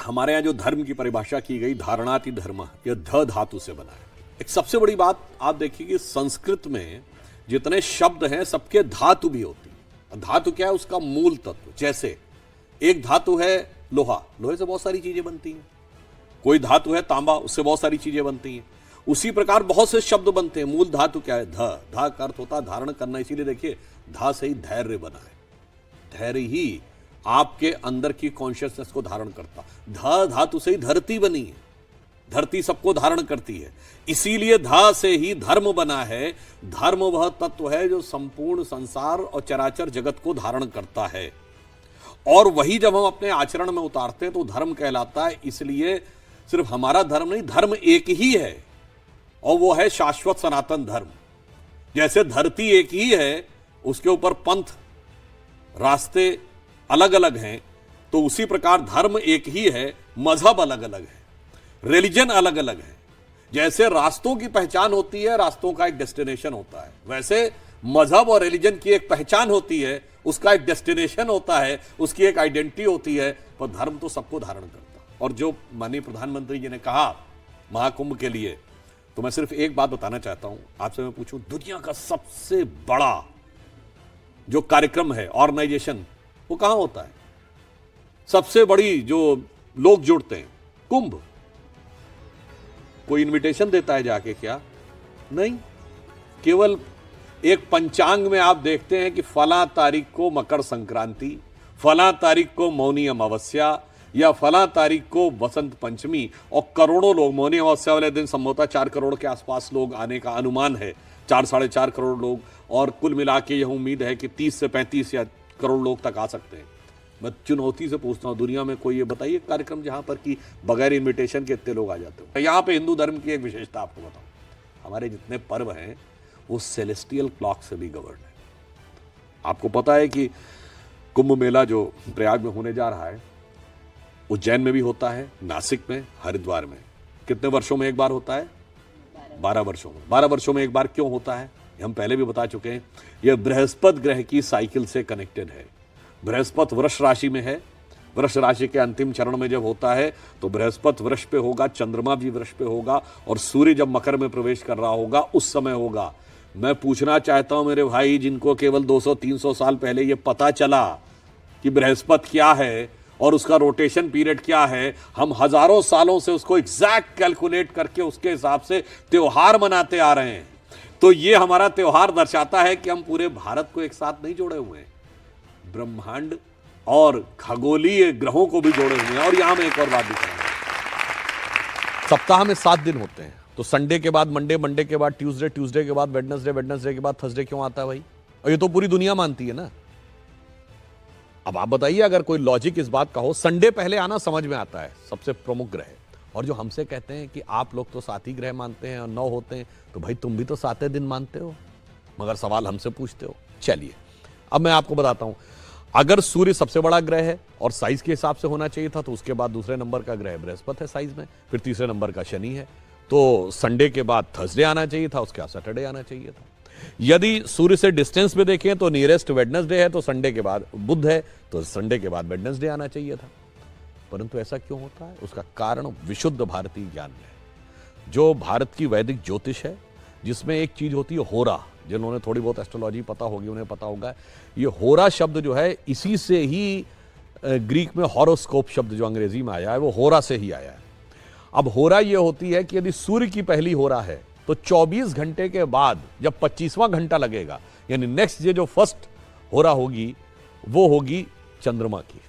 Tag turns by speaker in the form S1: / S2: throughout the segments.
S1: हमारे यहाँ जो धर्म की परिभाषा की गई, धारणाति धर्म, यह ध धातु से बना है। एक सबसे बड़ी बात आप देखिए कि संस्कृत में जितने शब्द हैं सबके धातु भी होती है। धातु क्या है? उसका मूल तत्व। जैसे एक धातु है लोहा, लोहे से बहुत सारी चीजें बनती हैं। कोई धातु है तांबा, उससे बहुत सारी चीजें बनती हैं। उसी प्रकार बहुत से शब्द बनते हैं। मूल धातु क्या है? ध। धा का अर्थ होता है धारण करना, इसीलिए देखिए धा से ही धैर्य बना है। धैर्य ही आपके अंदर की कॉन्शियसनेस को धारण करता। ध धातु से ही धरती बनी है, धरती सबको धारण करती है, इसीलिए धा से ही धर्म बना है। धर्म वह तत्व है जो संपूर्ण संसार और चराचर जगत को धारण करता है, और वही जब हम अपने आचरण में उतारते हैं तो धर्म कहलाता है। इसलिए सिर्फ हमारा धर्म नहीं, धर्म एक ही है, और वो है शाश्वत सनातन धर्म। जैसे धरती एक ही है, उसके ऊपर पंथ रास्ते अलग अलग हैं, तो उसी प्रकार धर्म एक ही है, मजहब अलग अलग है, रिलीजन अलग अलग है। जैसे रास्तों की पहचान होती है, रास्तों का एक डेस्टिनेशन होता है, वैसे मजहब और रिलीजन की एक पहचान होती है, उसका एक डेस्टिनेशन होता है, उसकी एक आइडेंटिटी होती है, पर धर्म तो सबको धारण करता है। और जो माननीय प्रधानमंत्री जी ने कहा महाकुंभ के लिए, तो मैं सिर्फ एक बात बताना चाहता हूं आपसे। मैं पूछूं, दुनिया का सबसे बड़ा जो कार्यक्रम है, ऑर्गेनाइजेशन, वो कहां होता है? सबसे बड़ी जो लोग जुड़ते हैं, कुंभ। कोई इनविटेशन देता है जाके? क्या नहीं। केवल एक पंचांग में आप देखते हैं कि फला तारीख को मकर संक्रांति, फला तारीख को मौनी अमावस्या, या फला तारीख को बसंत पंचमी, और करोड़ों लोग, मौनी अमावस्या वाले दिन संभवतः 4 करोड़ के आसपास लोग आने का अनुमान है, 4-4.5 करोड़ लोग, और कुल मिला के यह उम्मीद है कि 30 से 35 या करोड़ लोग तक आ सकते हैं। मैं चुनौती से पूछता हूं, दुनिया में कोई ये बताइए कार्यक्रम जहां पर कि बगैर इनविटेशन के इतने लोग आ जाते हो। यहां पे हिंदू धर्म की एक विशेषता आपको बताऊं, हमारे जितने पर्व हैं वो सेलेस्टियल क्लॉक से भी गवर्न है। आपको पता है कि कुंभ मेला जो प्रयाग में होने जा रहा है, उज्जैन में भी होता है, नासिक में, हरिद्वार में। कितने वर्षों में एक बार होता है? 12 वर्षों में। 12 वर्षों में एक बार क्यों होता है, हम पहले भी बता चुके हैं। यह बृहस्पति ग्रह की साइकिल से कनेक्टेड है। बृहस्पति वृष राशि में है, वृष राशि के अंतिम चरण में जब होता है तो बृहस्पति वृष पे होगा, चंद्रमा भी वृष पे होगा, और सूर्य जब मकर में प्रवेश कर रहा होगा उस समय होगा। मैं पूछना चाहता हूं मेरे भाई, जिनको केवल 200-300 साल पहले यह पता चला कि बृहस्पति क्या है और उसका रोटेशन पीरियड क्या है, हम हजारों सालों से उसको एग्जैक्ट कैलकुलेट करके उसके हिसाब से त्योहार मनाते आ रहे हैं। तो ये हमारा त्योहार दर्शाता है कि हम पूरे भारत को एक साथ नहीं जोड़े हुए हैं, ब्रह्मांड और खगोलीय ग्रहों को भी जोड़े हुए हैं। और यहां मैं एक और बात भी कहूंगा, सप्ताह में 7 दिन होते हैं, तो संडे के बाद मंडे, मंडे के बाद ट्यूसडे, ट्यूसडे के बाद वेडनेसडे, वेडनेसडे के बाद थर्सडे क्यों आता है भाई? और ये तो पूरी दुनिया मानती है ना। अब आप बताइए, अगर कोई लॉजिक इस बात का हो, संडे पहले आना समझ में आता है, सबसे प्रमुख ग्रह। और जो हमसे कहते हैं कि आप लोग तो 7 ही ग्रह मानते हैं और 9 होते हैं, तो भाई तुम भी तो 7 दिन मानते हो, मगर सवाल हमसे पूछते हो। चलिए अब मैं आपको बताता हूं, अगर सूर्य सबसे बड़ा ग्रह है और साइज के हिसाब से होना चाहिए था, तो उसके बाद दूसरे नंबर का ग्रह बृहस्पति है साइज में, फिर तीसरे नंबर का शनि है, तो संडे के बाद थर्सडे आना चाहिए था, उसके बाद सैटरडे आना चाहिए था। यदि सूर्य से डिस्टेंस में देखें तो नियरेस्ट वेडनेसडे है, तो संडे के बाद बुध है, तो संडे के बाद वेडनेसडे आना चाहिए था। परंतु ऐसा क्यों होता है? उसका कारण विशुद्ध भारतीय ज्ञान में है। जो भारत की वैदिक ज्योतिष है, जिसमें एक चीज होती है होरा, जिन्होंने थोड़ी बहुत एस्ट्रोलॉजी पता होगी उन्हें पता होगा, ये होरा शब्द जो है इसी से ही ग्रीक में हॉरोस्कोप शब्द जो अंग्रेजी में आया है वो होरा से ही आया है। अब होरा ये होती है कि यदि सूर्य की पहली होरा है तो 24 घंटे के बाद जब 25वां घंटा लगेगा, यानी नेक्स्ट ये जो फर्स्ट होरा होगी वो होगी चंद्रमा की।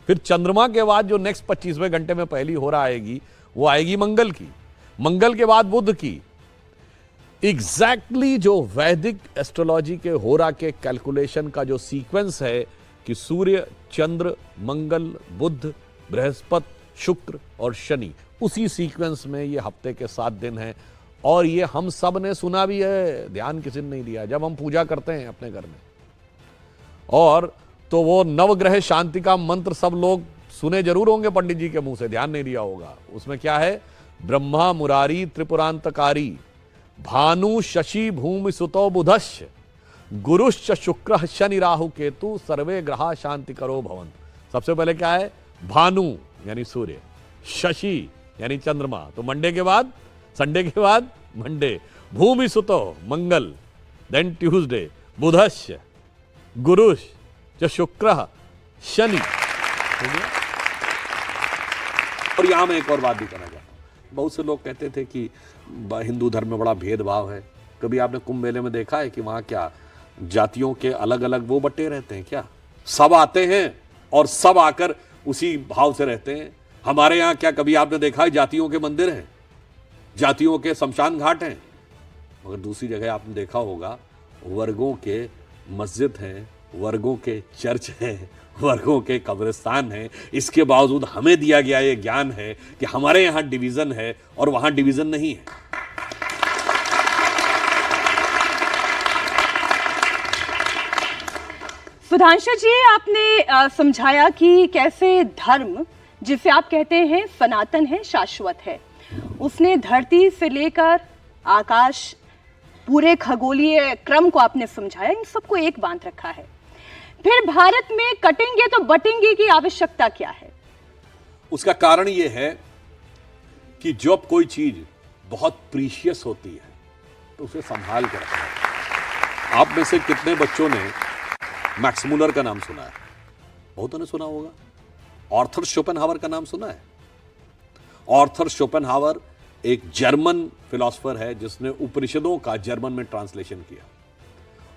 S1: फिर चंद्रमा के बाद जो नेक्स्ट 25वें घंटे में पहली होरा आएगी वो आएगी मंगल की, मंगल के बाद बुध की। एग्जैक्टली जो वैदिक एस्ट्रोलॉजी के होरा के कैलकुलेशन का जो सीक्वेंस है कि सूर्य, चंद्र, मंगल, बुध, बृहस्पति, शुक्र और शनि, उसी सीक्वेंस में ये हफ्ते के 7 दिन हैं। और ये हम सब ने सुना भी है, ध्यान किसी ने नहीं दिया जब हम पूजा करते हैं अपने घर में। और तो वो नवग्रह शांति का मंत्र सब लोग सुने जरूर होंगे पंडित जी के मुंह से, ध्यान नहीं दिया होगा। उसमें क्या है? ब्रह्मा मुरारी त्रिपुरांतकारी, भानु शशि भूमि सुतो बुधश्च, गुरुश्च शुक्र शनि राहु केतु, सर्वे ग्रहा शांति करो भवंत। सबसे पहले क्या है? भानु यानी सूर्य, शशि यानी चंद्रमा, तो मंडे के बाद, संडे के बाद मंडे, भूमि सुतो मंगल, देन ट्यूसडे बुधस्य, गुरुश च शुक्र शनि। और यहां मैं एक और बात भी करना चाहता हूं, बहुत से लोग कहते थे कि हिंदू धर्म में बड़ा भेदभाव है। कभी आपने कुंभ मेले में देखा है कि वहां क्या जातियों के अलग अलग वो बटे रहते हैं? क्या सब आते हैं और सब आकर उसी भाव से रहते हैं? हमारे यहां क्या कभी आपने देखा है जातियों के मंदिर हैं, जातियों के शमशान घाट हैं? मगर दूसरी जगह आपने देखा होगा वर्गों के मस्जिद हैं, वर्गों के चर्च हैं, वर्गों के कब्रिस्तान हैं। इसके बावजूद हमें दिया गया ये ज्ञान है कि हमारे यहां डिवीजन है और वहां डिवीजन नहीं है।
S2: सुधांशु जी, आपने समझाया कि कैसे धर्म, जिसे आप कहते हैं सनातन है, शाश्वत है, उसने धरती से लेकर आकाश, पूरे खगोलीय क्रम को आपने समझाया, इन सबको एक बांध रखा है। फिर भारत में कटेंगे तो बटेंगे की आवश्यकता क्या है?
S1: उसका कारण यह है कि जब कोई चीज बहुत प्रीशियस होती है तो उसे संभाल कर रखना है। आप में से कितने बच्चों ने मैक्स मूलर का नाम सुना है? बहुतों ने सुना होगा। आर्थर शोपेनहावर का नाम सुना है? आर्थर शोपेनहावर एक जर्मन फिलोसोफर है जिसने उपनिषदों का जर्मन में ट्रांसलेशन किया,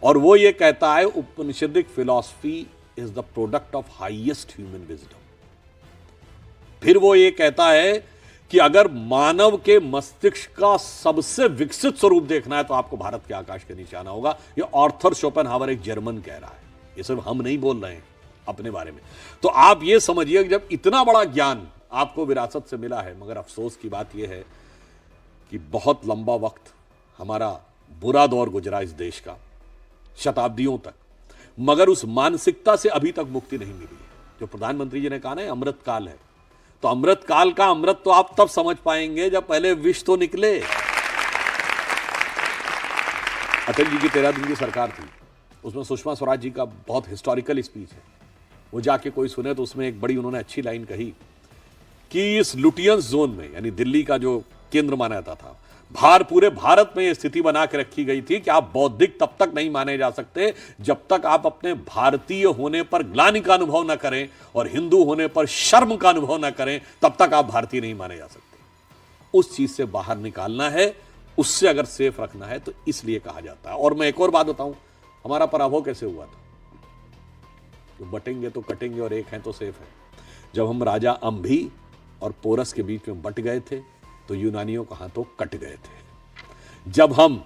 S1: और वो ये कहता है Upanishadic philosophy is the product of highest human wisdom. फिर वो ये कहता है कि अगर मानव के मस्तिष्क का सबसे विकसित स्वरूप देखना है तो आपको भारत के आकाश के नीचे आना होगा। ये आर्थर शोपेनहावर एक जर्मन कह रहा है, ये सिर्फ हम नहीं बोल रहे हैं अपने बारे में। तो आप ये समझिए कि जब इतना बड़ा ज्ञान आपको विरासत से मिला है, मगर अफसोस की बात यह है कि बहुत लंबा वक्त हमारा बुरा दौर गुजरा इस देश का, शताब्दियों तक, मगर उस मानसिकता से अभी तक मुक्ति नहीं मिली है। जो प्रधानमंत्री जी ने कहा ना अमृत काल है, तो अमृत काल का अमृत तो आप तब समझ पाएंगे जब पहले विष तो निकले। अटल जी की 13 दिन की सरकार थी, उसमें सुषमा स्वराज जी का बहुत हिस्टोरिकल स्पीच है, वो जाके कोई सुने तो उसमें एक बड़ी उन्होंने अच्छी लाइन कही कि इस लुटियंस जोन में, यानी दिल्ली का जो केंद्र माना जाता था, पूरे भारत में यह स्थिति बना के रखी गई थी कि आप बौद्धिक तब तक नहीं माने जा सकते जब तक आप अपने भारतीय होने पर ग्लानि का अनुभव न करें और हिंदू होने पर शर्म का अनुभव न करें, तब तक आप भारतीय नहीं माने जा सकते। उस चीज से बाहर निकालना है, उससे अगर सेफ रखना है तो इसलिए कहा जाता है। और मैं एक और बात बताऊं, हमारा पराभव कैसे हुआ था? तो बटेंगे तो कटेंगे और एक है तो सेफ है। जब हम राजा अंभी और पोरस के बीच में बट गए थे तो यूनानियों के हाथों कट गए थे। जब हम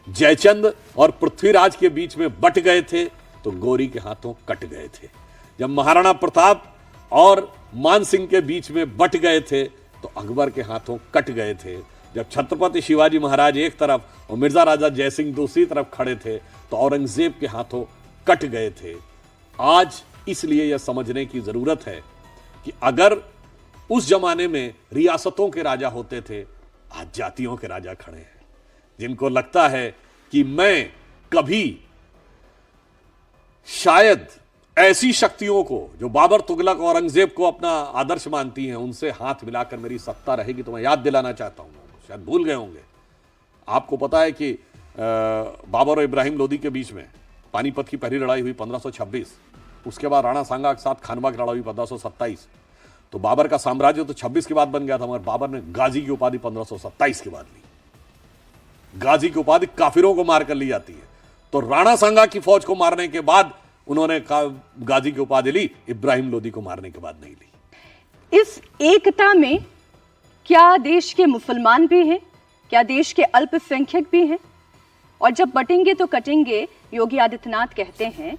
S1: जयचंद और पृथ्वीराज के बीच में बट गए थे तो गौरी के हाथों कट गए थे। जब महाराणा प्रताप और मान सिंह के बीच में बट गए थे तो अकबर के हाथों कट गए थे। जब छत्रपति शिवाजी महाराज एक तरफ और मिर्जा राजा जयसिंह दूसरी तरफ खड़े थे तो औरंगजेब के हाथों कट गए थे। आज इसलिए यह समझने की जरूरत है कि अगर उस जमाने में रियासतों के राजा होते थे, आज जातियों के राजा खड़े हैं, जिनको लगता है कि मैं कभी शायद ऐसी शक्तियों को जो बाबर, तुगलक, औरंगजेब को अपना आदर्श मानती हैं, उनसे हाथ मिलाकर मेरी सत्ता रहेगी। तो मैं याद दिलाना चाहता हूं, शायद भूल गए होंगे, आपको पता है कि बाबर और इब्राहिम लोदी के बीच में पानीपत की पहली लड़ाई हुई 1526, उसके बाद राणा सांगा के साथ खानवा की लड़ाई हुई 1527। तो बाबर का साम्राज्य तो 26 के बाद बन गया था, मगर बाबर ने गाजी की उपाधि 1527 के बाद ली। गाजी की उपाधि काफिरों को मारकर ली जाती है, तो राणा सांगा की फौज को मारने के बाद उन्होंने गाजी की उपाधि ली, इब्राहिम लोदी को मारने के बाद नहीं ली।
S2: इस एकता में क्या देश के मुसलमान भी हैं? क्या देश के अल्पसंख्यक भी हैं? और जब बटेंगे तो कटेंगे योगी आदित्यनाथ कहते हैं,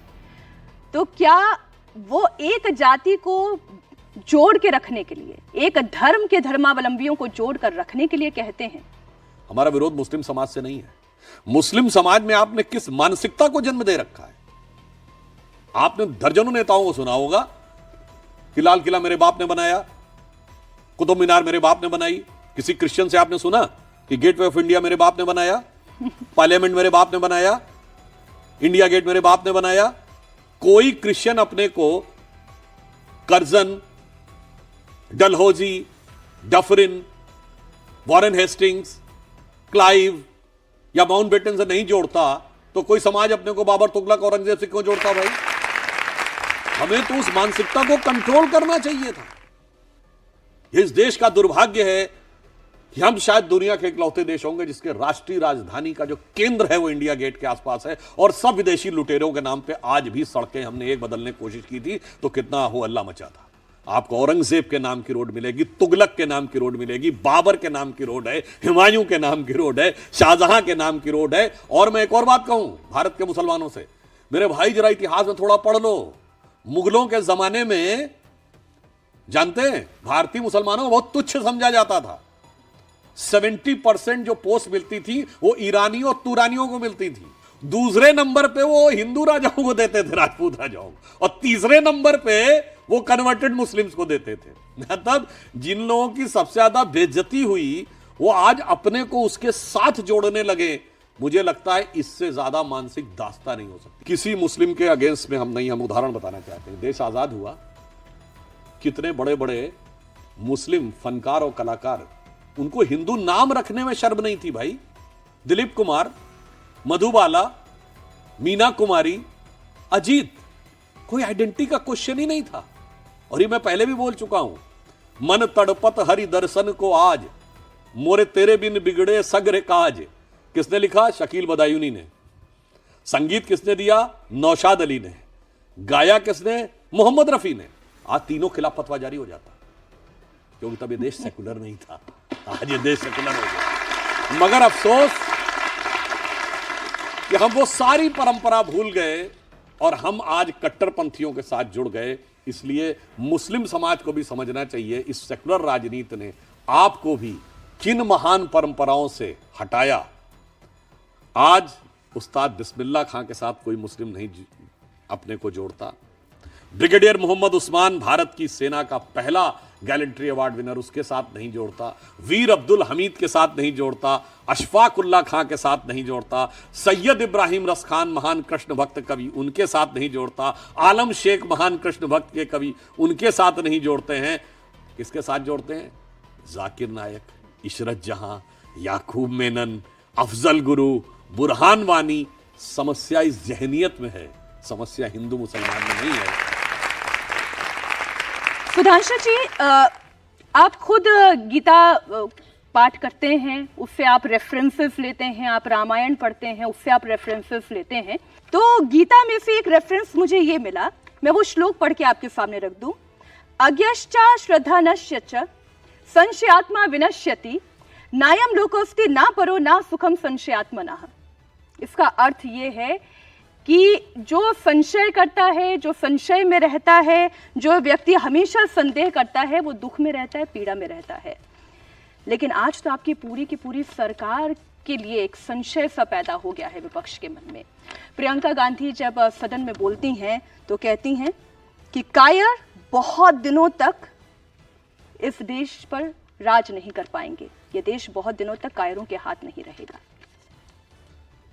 S2: तो क्या वो एक जाति को जोड़ के रखने के लिए, एक धर्म के धर्मावलंबियों को जोड़ कर रखने के लिए कहते हैं?
S1: हमारा विरोध मुस्लिम समाज से नहीं है। मुस्लिम समाज में आपने किस मानसिकता को जन्म दे रखा है? आपने दर्जनों नेताओं को सुना होगा कि लाल किला मेरे बाप ने बनाया, कुतुब मीनार मेरे बाप ने बनाई। किसी क्रिश्चियन से आपने सुना कि गेटवे ऑफ इंडिया मेरे बाप ने बनाया, पार्लियामेंट मेरे बाप ने बनाया, इंडिया गेट मेरे बाप ने बनाया? कोई क्रिश्चियन अपने को Curzon, Dalhousie, Dufferin, Warren Hastings, Clive या माउंटबेटन से नहीं जोड़ता तो कोई समाज अपने को बाबर, तुगलक, औरंगजेब से क्यों जोड़ता भाई? हमें तो उस मानसिकता को कंट्रोल करना चाहिए था। इस देश का दुर्भाग्य है कि हम शायद दुनिया के इकलौते देश होंगे जिसके राष्ट्रीय राजधानी का जो केंद्र है वो इंडिया गेट के आसपास है, और सब विदेशी लुटेरों के नाम पे आज भी सड़कें हमने एक बदलने की कोशिश की थी तो कितना हो अल्लाह मचा था। आपको औरंगजेब के नाम की रोड मिलेगी, तुगलक के नाम की रोड मिलेगी, बाबर के नाम की रोड है, हुमायूं के नाम की रोड है, शाहजहां के नाम की रोड है। और मैं एक और बात कहूं भारत के मुसलमानों से, मेरे भाई जरा इतिहास में थोड़ा पढ़ लो। मुगलों के जमाने में जानते हैं भारतीय मुसलमानों को बहुत तुच्छ समझा जाता था। 70% जो पोस्ट मिलती थी वो ईरानियों और तुरानियों को मिलती थी। दूसरे नंबर पे वो हिंदू राजाओं को देते थे, राजपूत राजाओं को, और तीसरे नंबर पे वो कन्वर्टेड मुस्लिम्स को देते थे। मतलब जिन लोगों की सबसे ज्यादा बेइज्जती हुई वो आज अपने को उसके साथ जोड़ने लगे। मुझे लगता है इससे ज्यादा मानसिक दास्ता नहीं हो सकती किसी मुस्लिम के अगेंस्ट में। हम नहीं, हम उदाहरण बताना चाहते हैं। देश आजाद हुआ, कितने बड़े बड़े मुस्लिम फनकार और कलाकार, उनको हिंदू नाम रखने में शर्म नहीं थी भाई। दिलीप कुमार, मधुबाला, मीना कुमारी, अजीत, कोई आइडेंटिटी का क्वेश्चन ही नहीं था। और ये मैं पहले भी बोल चुका हूं, मन तड़पत हरि दर्शन को आज, मोरे तेरे बिन बिगड़े सगरे काज। किसने लिखा? शकील बदायूनी ने। संगीत किसने दिया? नौशाद अली ने। गाया किसने? मोहम्मद रफी ने। आज तीनों खिलाफ फतवा जारी हो जाता, क्योंकि तब ये देश सेकुलर नहीं था। आज ये देश सेकुलर हो गया। मगर अफसोस कि हम वो सारी परंपरा भूल गए और हम आज कट्टरपंथियों के साथ जुड़ गए। इसलिए मुस्लिम समाज को भी समझना चाहिए, इस सेकुलर राजनीति ने आपको भी किन महान परंपराओं से हटाया। आज उस्ताद बिस्मिल्लाह खां के साथ कोई मुस्लिम नहीं अपने को जोड़ता। ब्रिगेडियर मोहम्मद उस्मान, भारत की सेना का पहला गैलेंट्री अवार्ड विनर, उसके साथ नहीं जोड़ता। वीर अब्दुल हमीद के साथ नहीं जोड़ता। अशफाकुल्ला खां के साथ नहीं जोड़ता। सैयद इब्राहिम रस खान, महान कृष्ण भक्त कवि, उनके साथ नहीं जोड़ता। आलम शेख, महान कृष्ण भक्त के कवि, उनके साथ नहीं जोड़ते हैं। किसके साथ जोड़ते हैं? जाकिर नायक, इशरत जहां, याकूब मेनन, अफजल गुरु, बुरहान वानी। समस्या इस जहनियत में है, समस्या हिंदू मुसलमान में नहीं है।
S2: सुधांशु जी, आप खुद गीता पाठ करते हैं, उससे आप रेफरेंसेस लेते हैं, आप रामायण पढ़ते हैं, उससे आप रेफरेंसेस लेते हैं। तो गीता में से एक रेफरेंस मुझे ये मिला, मैं वो श्लोक पढ़ के आपके सामने रख दूं। अज्ञश्चा श्रद्धा नश्य च संशयात्मा विनश्यति नायम लोकोस्ति ना परो ना सुखम संशयात्मनः। इसका अर्थ ये है कि जो संशय करता है, जो संशय में रहता है, जो व्यक्ति हमेशा संदेह करता है, वो दुख में रहता है, पीड़ा में रहता है। लेकिन आज तो आपकी पूरी की पूरी सरकार के लिए एक संशय सा पैदा हो गया है विपक्ष के मन में। प्रियंका गांधी जब सदन में बोलती हैं तो कहती हैं कि कायर बहुत दिनों तक इस देश पर राज नहीं कर पाएंगे, ये देश बहुत दिनों तक कायरों के हाथ नहीं रहेगा।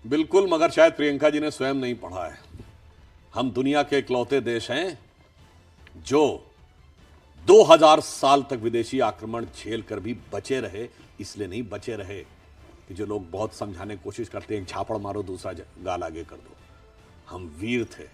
S1: बिल्कुल, मगर शायद प्रियंका जी ने स्वयं नहीं पढ़ा है। हम दुनिया के इकलौते देश हैं जो 2000 साल तक विदेशी आक्रमण झेल कर भी बचे रहे। इसलिए नहीं बचे रहे कि जो लोग बहुत समझाने की कोशिश करते हैं, झापड़ मारो दूसरा गाल आगे कर दो। हम वीर थे,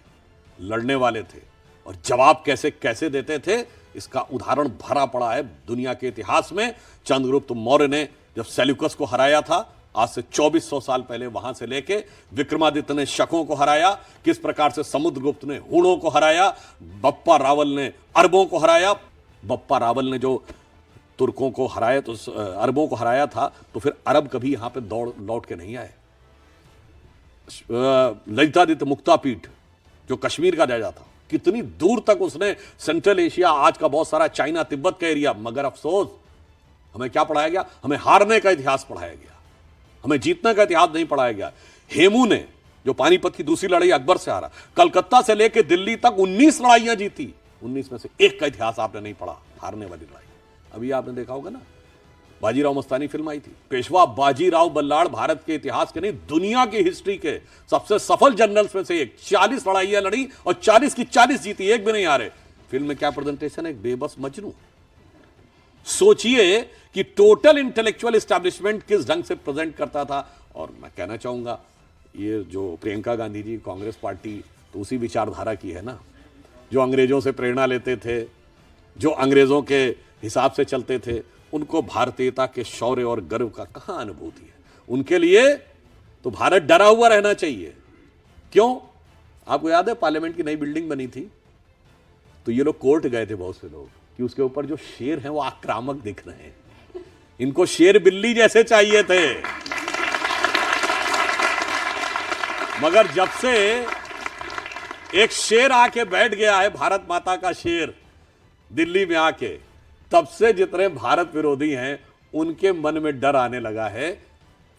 S1: लड़ने वाले थे, और जवाब कैसे कैसे देते थे इसका उदाहरण भरा पड़ा है दुनिया के इतिहास में। चंद्रगुप्त मौर्य ने जब सेल्यूकस को हराया था, आज से 2400 साल पहले, वहां से लेके विक्रमादित्य ने शकों को हराया, किस प्रकार से समुद्रगुप्त ने हूणों को हराया, बप्पा रावल ने अरबों को हराया। बप्पा रावल ने जो तुर्कों को हराया, तो अरबों को हराया था, तो फिर अरब कभी यहां पे लौट के नहीं आए। ललितादित्य मुक्तापीठ जो कश्मीर का राजा था, कितनी दूर तक उसने सेंट्रल एशिया, आज का बहुत सारा चाइना, तिब्बत का एरिया। मगर अफसोस, हमें क्या पढ़ाया गया? हमें हारने का इतिहास पढ़ाया गया, हमें जीतने का इतिहास नहीं पढ़ाया गया। हेमू ने जो पानीपत की दूसरी लड़ाई अकबर से हारा, कलकत्ता से लेकर दिल्ली तक 19 लड़ाइयां जीती, 19 में से एक का इतिहास आपने नहीं पढ़ा, हारने वाली लड़ाई। अभी आपने देखा होगा ना, बाजीराव मस्तानी फिल्म आई थी। पेशवा बाजीराव बल्लाड़ भारत के इतिहास के नहीं, दुनिया की हिस्ट्री के सबसे सफल जनरल्स में से एक। 40 लड़ाइयां लड़ी और 40 की 40 जीती, एक भी नहीं हारे। फिल्म में क्या प्रेजेंटेशन है? एक बेबस मजनू, सोचिए कि टोटल इंटेलेक्चुअल एस्टैब्लिशमेंट किस ढंग से प्रेजेंट करता था। और मैं कहना चाहूंगा, ये जो प्रियंका गांधी जी, कांग्रेस पार्टी तो उसी विचारधारा की है ना, जो अंग्रेजों से प्रेरणा लेते थे, जो अंग्रेजों के हिसाब से चलते थे। उनको भारतीयता के शौर्य और गर्व का कहां अनुभूति है। उनके लिए तो भारत डरा हुआ रहना चाहिए। क्यों? आपको याद है पार्लियामेंट की नई बिल्डिंग बनी थी, तो ये लोग कोर्ट गए थे बहुत से लोग कि उसके ऊपर जो शेर हैं वो आक्रामक दिख रहे हैं, इनको शेर बिल्ली जैसे चाहिए थे। मगर जब से एक शेर आके बैठ गया है, भारत माता का शेर दिल्ली में आके, तब से जितने भारत विरोधी हैं उनके मन में डर आने लगा है।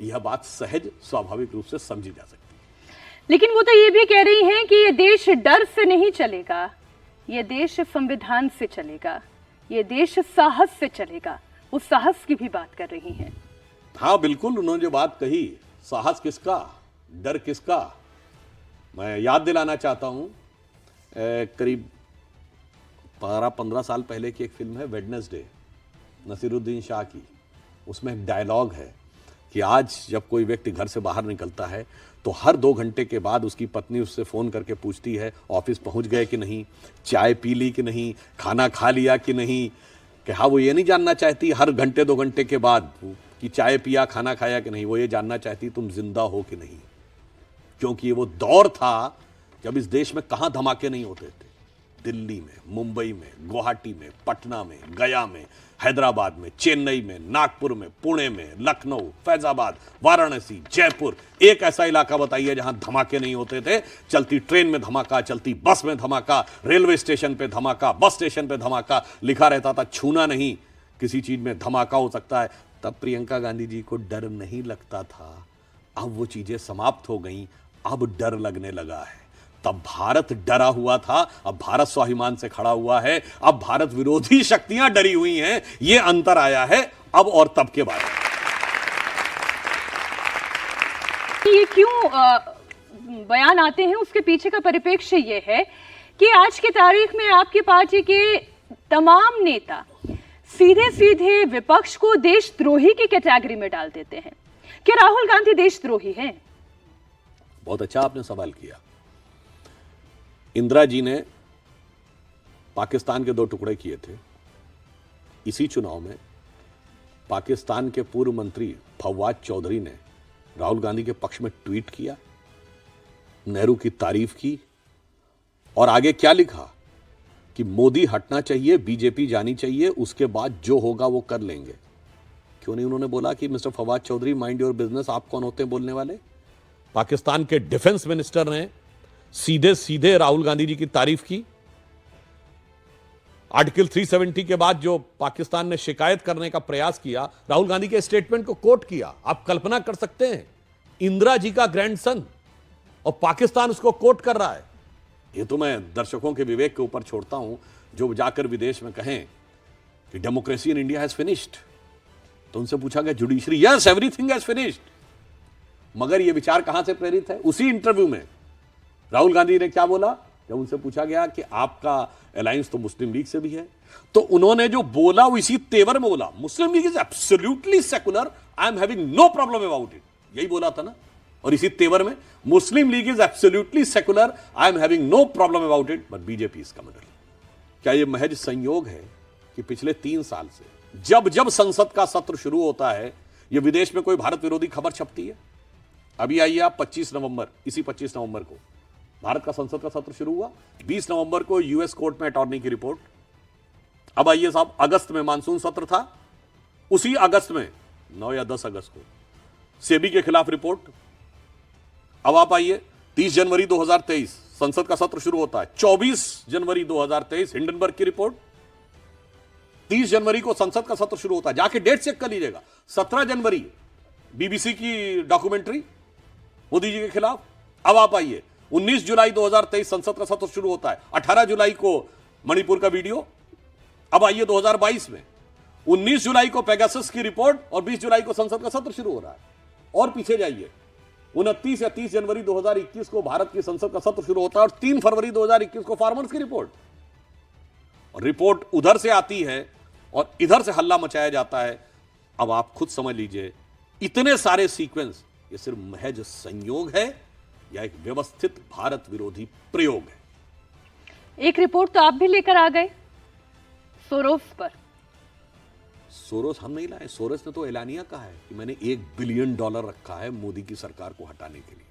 S1: यह बात सहज स्वाभाविक रूप से समझी जा सकती है।
S2: लेकिन वो तो ये भी कह रही हैं कि ये देश डर से नहीं चलेगा, ये देश संविधान से चलेगा, ये देश साहस से चलेगा। वो साहस की भी बात कर रही हैं।
S1: हाँ बिल्कुल, उन्होंने जो बात कही, साहस किसका, डर किसका। मैं याद दिलाना चाहता हूं, करीब 12-15 साल पहले की एक फिल्म है वेडनेसडे, नसीरुद्दीन शाह की। उसमें एक डायलॉग है कि आज जब कोई व्यक्ति घर से बाहर निकलता है तो हर 2 घंटे के बाद उसकी पत्नी उससे फ़ोन करके पूछती है ऑफिस पहुंच गए कि नहीं, चाय पी ली कि नहीं, खाना खा लिया कि नहीं। कि हाँ, वो ये नहीं जानना चाहती हर घंटे 2 घंटे के बाद कि चाय पिया, खाना खाया कि नहीं। वो ये जानना चाहती तुम जिंदा हो कि नहीं। क्योंकि वो दौर था जब इस देश में कहाँ धमाके नहीं होते थे। दिल्ली में, मुंबई में, गुवाहाटी में, पटना में, गया में, हैदराबाद में, चेन्नई में, नागपुर में, पुणे में, लखनऊ, फैजाबाद, वाराणसी, जयपुर। एक ऐसा इलाका बताइए जहां धमाके नहीं होते थे। चलती ट्रेन में धमाका, चलती बस में धमाका, रेलवे स्टेशन पे धमाका, बस स्टेशन पे धमाका, लिखा रहता था छूना नहीं, किसी चीज में धमाका हो सकता है। तब प्रियंका गांधी जी को डर नहीं लगता था। अब वो चीजें समाप्त हो गई, अब डर लगने लगा है। तब भारत डरा हुआ था, अब भारत स्वाभिमान से खड़ा हुआ है। अब भारत विरोधी शक्तियां डरी हुई हैं। यह अंतर आया है अब और तब के बाद।
S2: ये क्यों बयान आते हैं, उसके पीछे का परिप्रेक्ष्य ये है कि आज की तारीख में आपकी पार्टी के तमाम नेता सीधे सीधे विपक्ष को देशद्रोही की कैटेगरी में डाल देते हैं। क्या राहुल गांधी देशद्रोही हैं?
S1: बहुत अच्छा आपने सवाल किया। इंदिरा जी ने पाकिस्तान के 2 टुकड़े किए थे। इसी चुनाव में पाकिस्तान के पूर्व मंत्री फवाद चौधरी ने राहुल गांधी के पक्ष में ट्वीट किया, नेहरू की तारीफ की और आगे क्या लिखा कि मोदी हटना चाहिए, बीजेपी जानी चाहिए, उसके बाद जो होगा वो कर लेंगे। क्यों नहीं उन्होंने बोला कि mister Fawad Chaudhry mind your business, आप कौन होते हैं बोलने वाले। पाकिस्तान के डिफेंस मिनिस्टर ने सीधे सीधे राहुल गांधी जी की तारीफ की। आर्टिकल 370 के बाद जो पाकिस्तान ने शिकायत करने का प्रयास किया, राहुल गांधी के स्टेटमेंट को कोट किया। आप कल्पना कर सकते हैं, इंदिरा जी का ग्रैंडसन और पाकिस्तान उसको कोट कर रहा है। ये तो मैं दर्शकों के विवेक के ऊपर छोड़ता हूं, जो जाकर विदेश में कहें कि democracy in India has finished, तो उनसे पूछा गया judiciary, yes everything has finished. मगर यह विचार कहां से प्रेरित है? उसी इंटरव्यू में राहुल गांधी ने क्या बोला, जब उनसे पूछा गया कि आपका अलायंस तो मुस्लिम लीग से भी है, तो उन्होंने जो बोला वो इसी तेवर में बोला, Muslim League is absolutely secular, I am having no problem about it. यही बोला था ना। और इसी तेवर में Muslim League is absolutely secular, I am having no problem about it, but BJP is communal. क्या यह महज संयोग है कि पिछले 3 साल से जब जब संसद का सत्र शुरू होता है, यह विदेश में कोई भारत विरोधी खबर छपती है? अभी आइए आप 25 नवंबर, इसी 25 नवंबर को भारत का संसद का सत्र शुरू हुआ। 20 नवंबर को यूएस कोर्ट में अटॉर्नी की रिपोर्ट। अब आइए साहब, अगस्त में मानसून सत्र था, उसी अगस्त में 9 या 10 अगस्त को सेबी के खिलाफ रिपोर्ट। अब आप आइए 30 जनवरी 2023 संसद का सत्र शुरू होता है। 24 जनवरी 2023 हिंडनबर्ग की रिपोर्ट। 30 जनवरी को संसद का सत्र शुरू होता है, जाके डेट चेक कर लीजिएगा। 17 जनवरी बीबीसी की डॉक्यूमेंट्री मोदी जी के खिलाफ। अब आप आइए 19 जुलाई 2023 संसद का सत्र शुरू होता है। 18 जुलाई को मणिपुर का वीडियो। अब आइए 2022 में 19 जुलाई को पेगासस की रिपोर्ट और 20 जुलाई को संसद का सत्र शुरू हो रहा है। और पीछे जाइए 29 या 30 जनवरी 2021 को भारत की संसद का सत्र शुरू होता है और 3 फरवरी 2021 को फार्मर्स की रिपोर्ट। और रिपोर्ट उधर से आती है और इधर से हल्ला मचाया जाता है। अब आप खुद समझ लीजिए, इतने सारे सीक्वेंस ये सिर्फ महज संयोग है या एक व्यवस्थित भारत विरोधी प्रयोग है?
S2: एक रिपोर्ट तो आप भी लेकर आ गए सोरोस पर।
S1: सोरोस हम नहीं लाए, सोरोस ने तो एलानिया कहा है कि मैंने $1 बिलियन रखा है मोदी की सरकार को हटाने के लिए।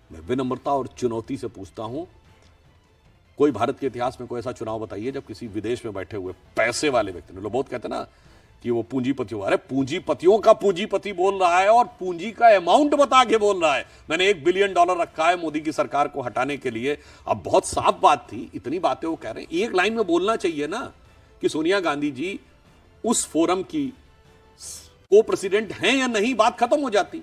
S1: मैं विनम्रता और चुनौती से पूछता हूं, कोई भारत के इतिहास में कोई ऐसा चुनाव बताइए जब किसी विदेश में बैठे हुए पैसे वाले व्यक्ति ने, लोग बहुत कहते हैं ना कि वो पूंजीपतियों, अरे पूंजीपतियों का पूंजीपति बोल रहा है और पूंजी का अमाउंट बता के बोल रहा है मैंने $1 बिलियन रखा है मोदी की सरकार को हटाने के लिए। अब बहुत साफ बात थी, इतनी बातें वो कह रहे हैं, एक लाइन में बोलना चाहिए ना कि सोनिया गांधी जी उस फोरम की को प्रेसिडेंट हैं या नहीं, बात खत्म हो जाती।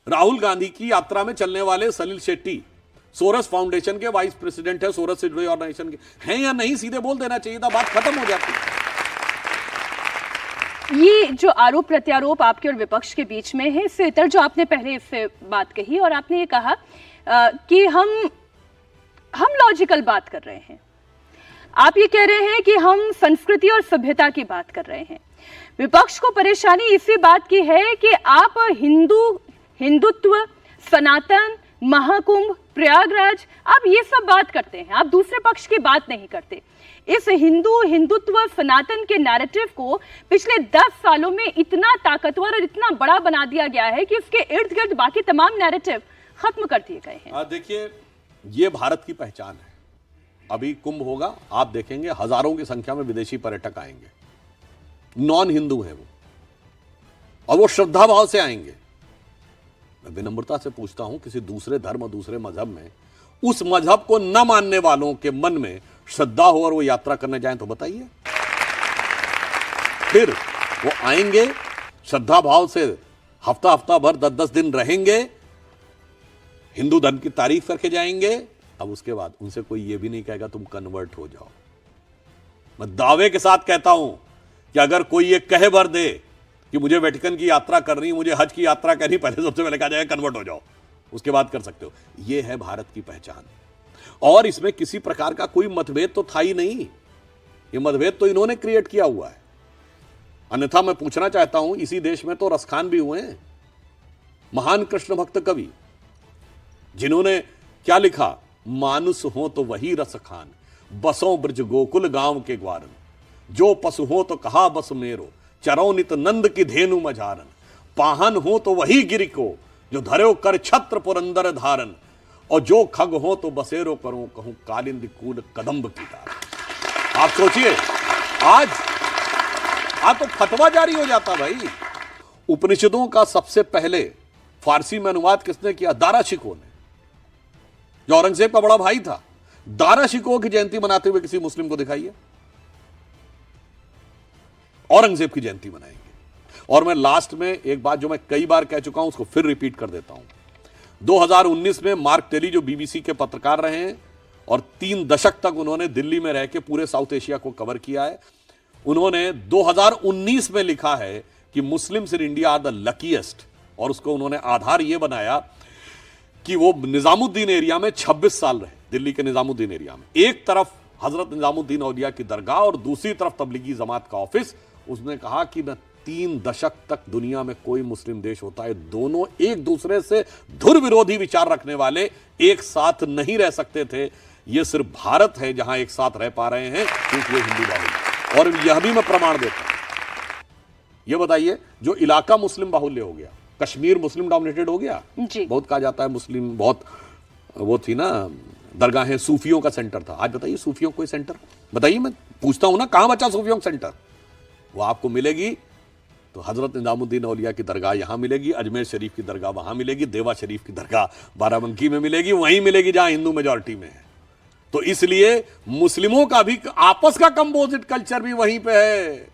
S1: राहुल गांधी की यात्रा में चलने वाले सलिल शेट्टी सोरस फाउंडेशन के वाइस प्रेसिडेंट है, सोरस से जुड़े ऑर्गेनाइजेशन के हैं या नहीं, सीधे बोल देना चाहिए था, बात खत्म हो जाती।
S2: ये जो आरोप प्रत्यारोप आपके और विपक्ष के बीच में है, इससे इतर जो आपने पहले इससे बात कही और आपने ये कहा कि हम लॉजिकल बात कर रहे हैं, आप ये कह रहे हैं कि हम संस्कृति और सभ्यता की बात कर रहे हैं। विपक्ष को परेशानी इसी बात की है कि आप हिंदुत्व, सनातन, महाकुंभ, प्रयागराज, आप ये सब बात करते हैं, आप दूसरे पक्ष की बात नहीं करते। इस हिंदुत्व सनातन के नैरेटिव को पिछले 10 सालों में इतना ताकतवर और इतना बड़ा बना दिया गया है कि उसके इर्द गिर्द बाकी तमाम नैरेटिव खत्म कर दिए गए हैं।
S1: देखिए, ये भारत की पहचान है। अभी कुंभ होगा, आप देखेंगे हजारों की संख्या में विदेशी पर्यटक आएंगे, नॉन हिंदू हैं वो, और वो श्रद्धा भाव से आएंगे। मैं विनम्रता से पूछता हूं, किसी दूसरे धर्म, दूसरे मजहब में उस मजहब को न मानने वालों के मन में श्रद्धा हो और वो यात्रा करने जाएं तो बताइए। फिर वो आएंगे श्रद्धा भाव से, हफ्ता भर 10-10 दिन रहेंगे, हिंदू धर्म की तारीफ करके जाएंगे। अब उसके बाद उनसे कोई ये भी नहीं कहेगा तुम कन्वर्ट हो जाओ। मैं दावे के साथ कहता हूं कि अगर कोई ये कहे भर दे कि मुझे वेटिकन की यात्रा करनी, मुझे हज की यात्रा करनी, पहले सबसे पहले कहा जाएगा कन्वर्ट हो जाओ, उसके बाद कर सकते हो। यह है भारत की पहचान, और इसमें किसी प्रकार का कोई मतभेद तो था ही नहीं। ये मतभेद तो इन्होंने क्रिएट किया हुआ है। अन्यथा मैं पूछना चाहता हूं, इसी देश में तो रसखान भी हुए हैं, महान कृष्ण भक्त कवि, जिन्होंने क्या लिखा, मानुस हो तो वही रसखान, बसों ब्रज गोकुल गांव के ग्वारन, जो पशु हो तो कहा बस मेरो, चरो नित नंद की धेनु मझारन, पाहन हो तो वही गिरि को, जो धर्यो कर छत्र पुरंदर धारन, और जो खग हो तो बसेरो करो कहूं कालिंदी कूल कदम्ब की तार। आप सोचिए, आज तो फतवा जारी हो जाता भाई। उपनिषदों का सबसे पहले फारसी में अनुवाद किसने किया? दारा शिकोह ने, जो औरंगजेब का बड़ा भाई था। दारा शिकोह की जयंती मनाते हुए किसी मुस्लिम को दिखाइए। औरंगजेब की जयंती मनाएंगे। और मैं लास्ट में एक बात जो मैं कई बार कह चुका हूं, उसको फिर रिपीट कर देता हूं। 2019 में मार्क टेली, जो बीबीसी के पत्रकार रहे हैं और 3 दशक तक उन्होंने दिल्ली में रह के पूरे साउथ एशिया को कवर किया है, उन्होंने 2019 में लिखा है कि Muslims in India are the luckiest, और उसको उन्होंने आधार यह बनाया कि वो निजामुद्दीन एरिया में 26 साल रहे, दिल्ली के निजामुद्दीन एरिया में। एक तरफ हजरत निजामुद्दीन औलिया की दरगाह और दूसरी तरफ तबलीगी जमात का ऑफिस। उसने कहा कि न 3 दशक तक दुनिया में कोई मुस्लिम देश होता है, दोनों एक दूसरे से धुर विरोधी विचार रखने वाले एक साथ नहीं रह सकते थे। यह सिर्फ भारत है जहां एक साथ रह पा रहे हैं, क्योंकि ये हिंदू बाहुल्य। और यह भी मैं प्रमाण देता हूं। यह बताइए, जो इलाका मुस्लिम बाहुल्य हो गया, कश्मीर मुस्लिम डोमिनेटेड हो गया, बहुत कहा जाता है मुस्लिम, बहुत वो थी ना दरगाहें, सूफियों का सेंटर था। आज बताइए सूफियों कोई सेंटर बताइए, मैं पूछता हूं ना, कहां बचा सूफियों का सेंटर? वो आपको मिलेगी तो हजरत निजामुद्दीन औलिया की दरगाह यहां मिलेगी, अजमेर शरीफ की दरगाह वहां मिलेगी, देवा शरीफ की दरगाह बाराबंकी में मिलेगी, वहीं मिलेगी जहां हिंदू मेजॉरिटी में है। तो इसलिए मुस्लिमों का भी आपस का कंपोजिट कल्चर भी वहीं पे है,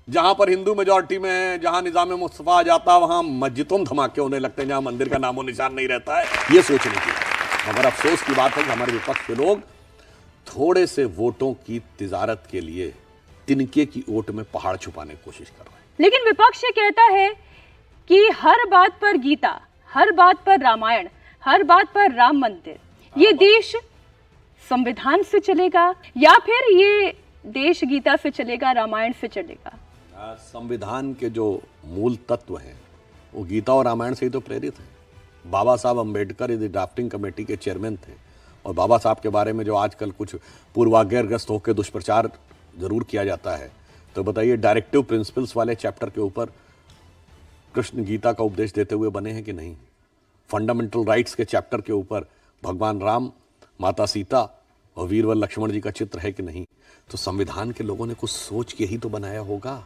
S1: जहां पर हिंदू मेजॉरिटी में है। जहां निजाम मुस्तफा आ जाता है वहां मस्जिदों धमाके होने लगते हैं, जहां मंदिर का नामो निशान नहीं रहता है। ये सोचने की बात। मगर अफसोस की बात है कि हमारे विपक्ष के लोग थोड़े से वोटों की तिजारत के लिए तिनके की ओट में पहाड़ छुपाने की कोशिश कर रहे हैं।
S2: लेकिन विपक्ष ये कहता है कि हर बात पर गीता, हर बात पर रामायण, हर बात पर राम मंदिर, ये देश संविधान से चलेगा या फिर ये देश गीता से चलेगा, रामायण से चलेगा?
S1: संविधान के जो मूल तत्व हैं वो गीता और रामायण से ही तो प्रेरित हैं। बाबा साहब अम्बेडकर इस ड्राफ्टिंग कमेटी के चेयरमैन थे और बाबा साहब के बारे में जो आजकल कुछ पूर्वाग्रहग्रस्त होकर दुष्प्रचार जरूर किया जाता है, तो बताइए डायरेक्टिव प्रिंसिपल्स वाले चैप्टर के ऊपर कृष्ण गीता का उपदेश देते हुए बने हैं कि नहीं? फंडामेंटल राइट्स के चैप्टर के ऊपर भगवान राम, माता सीता और वीरवर लक्ष्मण जी का चित्र है कि नहीं? तो संविधान के लोगों ने कुछ सोच के ही तो बनाया होगा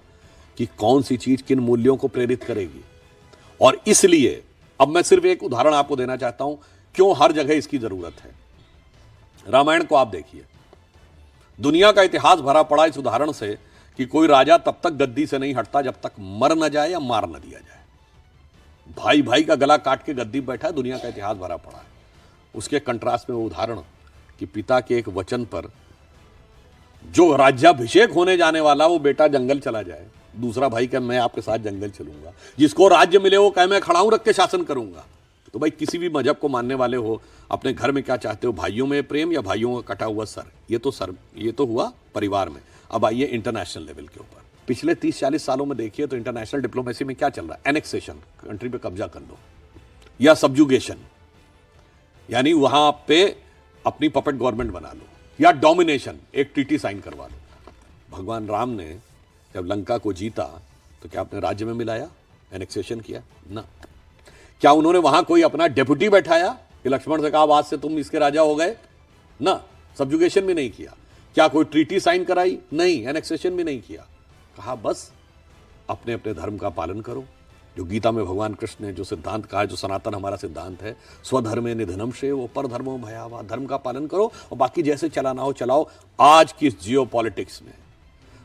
S1: कि कौन सी चीज किन मूल्यों को प्रेरित करेगी। और इसलिए अब मैं सिर्फ एक उदाहरण आपको देना चाहता हूं क्यों हर जगह इसकी जरूरत है। रामायण को आप देखिए, दुनिया का इतिहास भरा पड़ा इस उदाहरण से कि कोई राजा तब तक गद्दी से नहीं हटता जब तक मर न जाए या मार न दिया जाए। भाई भाई का गला काट के गद्दी बैठा है, दुनिया का इतिहास भरा पड़ा है। उसके कंट्रास्ट में वो उदाहरण कि पिता के एक वचन पर जो राज्याभिषेक होने जाने वाला वो बेटा जंगल चला जाए, दूसरा भाई कहे मैं आपके साथ जंगल चलूंगा, जिसको राज्य मिले वो कहे मैं खड़ा हूं रख के शासन करूंगा। तो भाई किसी भी मजहब को मानने वाले हो, अपने घर में क्या चाहते हो, भाइयों में प्रेम या भाइयों का कटा हुआ सर? ये तो हुआ परिवार में। अब आइए इंटरनेशनल लेवल के ऊपर। पिछले 30-40 सालों में देखिए तो इंटरनेशनल डिप्लोमेसी में क्या चल रहा है? एनेक्सेशन, कंट्री पे कब्जा कर लो, या सब्जुगेशन यानी वहां पे अपनी पपेट गवर्नमेंट बना लो, या डोमिनेशन, एक ट्रीटी साइन करवा लो। भगवान राम ने जब लंका को जीता तो क्या अपने राज्य में मिलाया, एनेक्सेशन किया? ना। क्या उन्होंने वहां कोई अपना डेप्यूटी बैठाया कि लक्ष्मण से कहा आज से तुम इसके राजा हो गए? ना। सब्जुगेशन भी नहीं किया। क्या कोई ट्रीटी साइन कराई? नहीं। एनेक्सेशन भी नहीं किया। कहा बस अपने अपने धर्म का पालन करो। जो गीता में भगवान कृष्ण ने जो सिद्धांत कहा है, जो सनातन हमारा सिद्धांत है, स्वधर्मे निधनम श्रेयो वो पर धर्मो भयावह, धर्म का पालन करो और बाकी जैसे चलाना हो चलाओ। आज की जियोपॉलिटिक्स में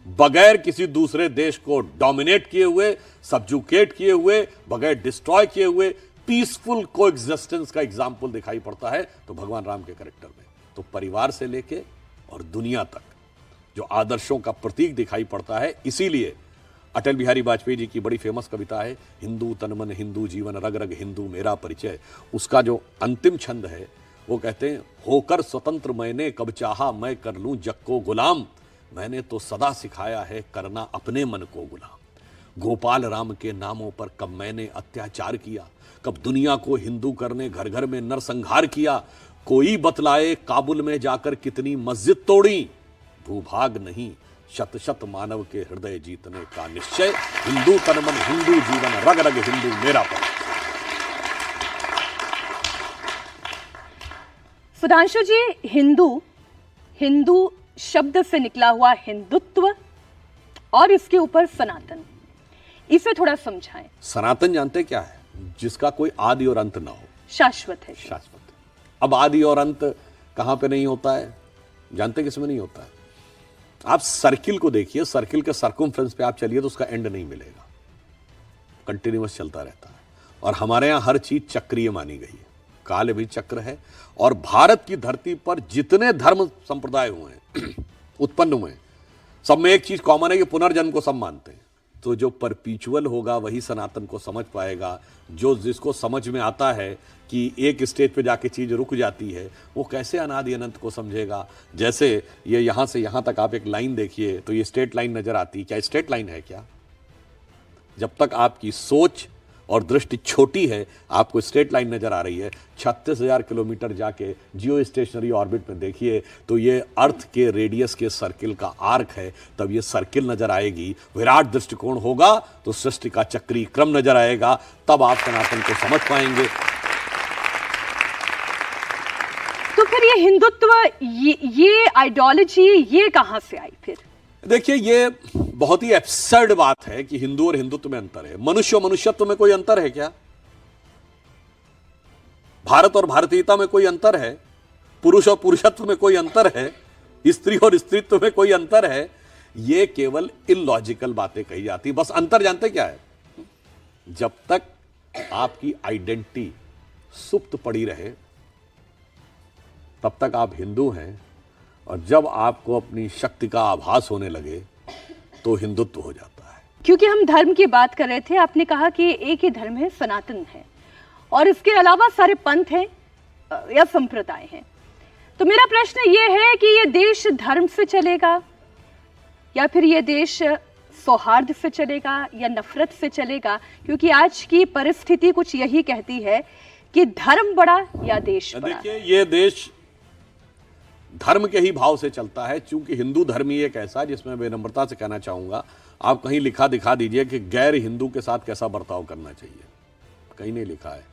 S1: बगैर किसी दूसरे देश को डोमिनेट किए हुए, सब्जुकेट किए हुए, बगैर डिस्ट्रॉय किए हुए पीसफुल कोएग्जिस्टेंस का एग्जाम्पल दिखाई पड़ता है तो भगवान राम के कैरेक्टर में। तो परिवार से लेके और दुनिया तक जो आदर्शों का प्रतीक दिखाई पड़ता है। इसीलिए अटल बिहारी वाजपेयी जी की बड़ी फेमस कविता है, हिंदू तन मन हिंदू जीवन, रग रग हिंदू मेरा परिचय। उसका जो अंतिम छंद है वो कहते हैं, होकर स्वतंत्र मैंने कब चाहा मैं कर लूं जग को गुलाम, मैंने तो सदा सिखाया है करना अपने मन को गुलाम। गोपाल राम के नामों पर कब मैंने अत्याचार किया, कब दुनिया को हिंदू करने घर घर में नरसंहार किया। कोई बतलाए काबुल में जाकर कितनी मस्जिद तोड़ी, भूभाग नहीं शत शत मानव के हृदय जीतने का निश्चय। हिंदू तन मन हिंदू जीवन, रग रग हिंदू मेरा परिचय।
S2: सुधांशु जी, हिंदू शब्द से निकला हुआ हिंदुत्व और इसके ऊपर सनातन, इसे थोड़ा समझाएं।
S1: सनातन जानते क्या है? जिसका कोई आदि और अंत ना हो,
S2: शाश्वत है।
S1: शाश्वत। अब आदि और अंत कहां पे नहीं होता है? जानते किसमें नहीं होता है? आप सर्किल को देखिए, सर्किल के सर्कमफ्रेंस पे आप चलिए तो उसका एंड नहीं मिलेगा, कंटिन्यूअस चलता रहता है। और हमारे यहां हर चीज चक्रीय मानी गई है, काल भी चक्र है। और भारत की धरती पर जितने धर्म संप्रदाय हुए हैं, उत्पन्न हुए हैं, सब में एक चीज कॉमन है कि पुनर्जन्म को सब मानते हैं। तो जो परपीचुअल होगा वही सनातन को समझ पाएगा। जो जिसको समझ में आता है कि एक स्टेज पे जाके चीज रुक जाती है, वो कैसे अनादि अनंत को समझेगा। जैसे ये यहां से यहां तक आप एक लाइन देखिए तो ये स्ट्रेट लाइन नजर आती है। क्या स्ट्रेट लाइन है क्या? जब तक आपकी सोच और दृष्टि छोटी है, आपको स्ट्रेट लाइन नजर आ रही है। 36,000 किलोमीटर जाके जियो स्टेशनरी ऑर्बिट में देखिए तो ये अर्थ के रेडियस के सर्किल का आर्क है, तब ये सर्किल नजर आएगी। विराट दृष्टिकोण होगा तो सृष्टि का चक्री क्रम नजर आएगा, तब आप सनातन को समझ पाएंगे।
S2: तो फिर ये हिंदुत्व, ये आइडियोलॉजी ये कहां से आई फिर?
S1: देखिए, ये बहुत ही एब्सर्ड बात है कि हिंदू और हिंदुत्व में अंतर है। मनुष्य और मनुष्यत्व में कोई अंतर है क्या? भारत और भारतीयता में कोई अंतर है? पुरुष और पुरुषत्व में कोई अंतर है? स्त्री और स्त्रीत्व में कोई अंतर है? ये केवल इलॉजिकल बातें कही जाती। बस अंतर जानते क्या है? जब तक आपकी आइडेंटिटी सुप्त पड़ी रहे तब तक आप हिंदू हैं, और जब आपको अपनी शक्ति का आभास होने लगे तो हिंदुत्व हो जाता है।
S2: क्योंकि हम धर्म की बात कर रहे थे, आपने कहा कि एक ही धर्म है, सनातन है, और इसके अलावा सारे पंथ हैं या संप्रदाय हैं। तो मेरा प्रश्न ये है कि ये देश धर्म से चलेगा, या फिर ये देश सौहार्द से चलेगा या नफरत से चलेगा? क्योंकि आज की परिस्थिति कुछ यही कहती है कि धर्म बड़ा या देश बड़ा।
S1: देखिए, ये देश धर्म के ही भाव से चलता है, क्योंकि हिंदू धर्म ही एक ऐसा है जिसमें विनम्रता से कहना चाहूंगा, आप कहीं लिखा दिखा दीजिए कि गैर हिंदू के साथ कैसा बर्ताव करना चाहिए, कहीं नहीं लिखा है।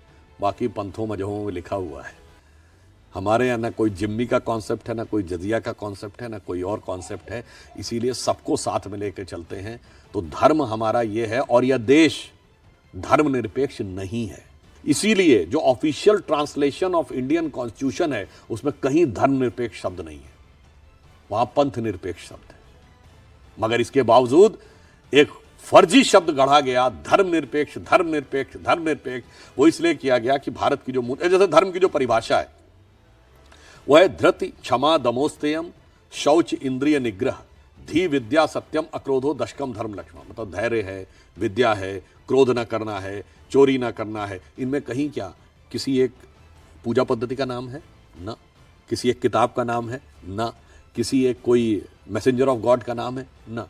S1: बाकी पंथों मजहबों में लिखा हुआ है। हमारे यहाँ ना कोई जिम्मी का कॉन्सेप्ट है, ना कोई जजिया का कॉन्सेप्ट है, ना कोई और कॉन्सेप्ट है, इसीलिए सबको साथ में लेकर चलते हैं। तो धर्म हमारा ये है, और यह देश धर्मनिरपेक्ष नहीं है। इसीलिए जो official translation of Indian constitution है उसमें कहीं धर्मनिरपेक्ष शब्द नहीं है, वहां पंथ निरपेक्ष शब्द है। मगर इसके बावजूद एक फर्जी शब्द गढ़ा गया, धर्मनिरपेक्ष धर्मनिरपेक्ष धर्मनिरपेक्ष। वो इसलिए किया गया कि भारत की जो जैसे धर्म की जो परिभाषा है वह है धृति क्षमा दमोस्तेयम शौच इंद्रिय निग्रह धी विद्या सत्यम अक्रोधो दशकम धर्म लक्ष्मण। मतलब धैर्य है, विद्या है, क्रोध न करना है, चोरी ना करना है। इनमें कहीं क्या किसी एक पूजा पद्धति का नाम है? ना। किसी एक किताब का नाम है? ना। किसी एक कोई मैसेंजर ऑफ गॉड का नाम है? ना।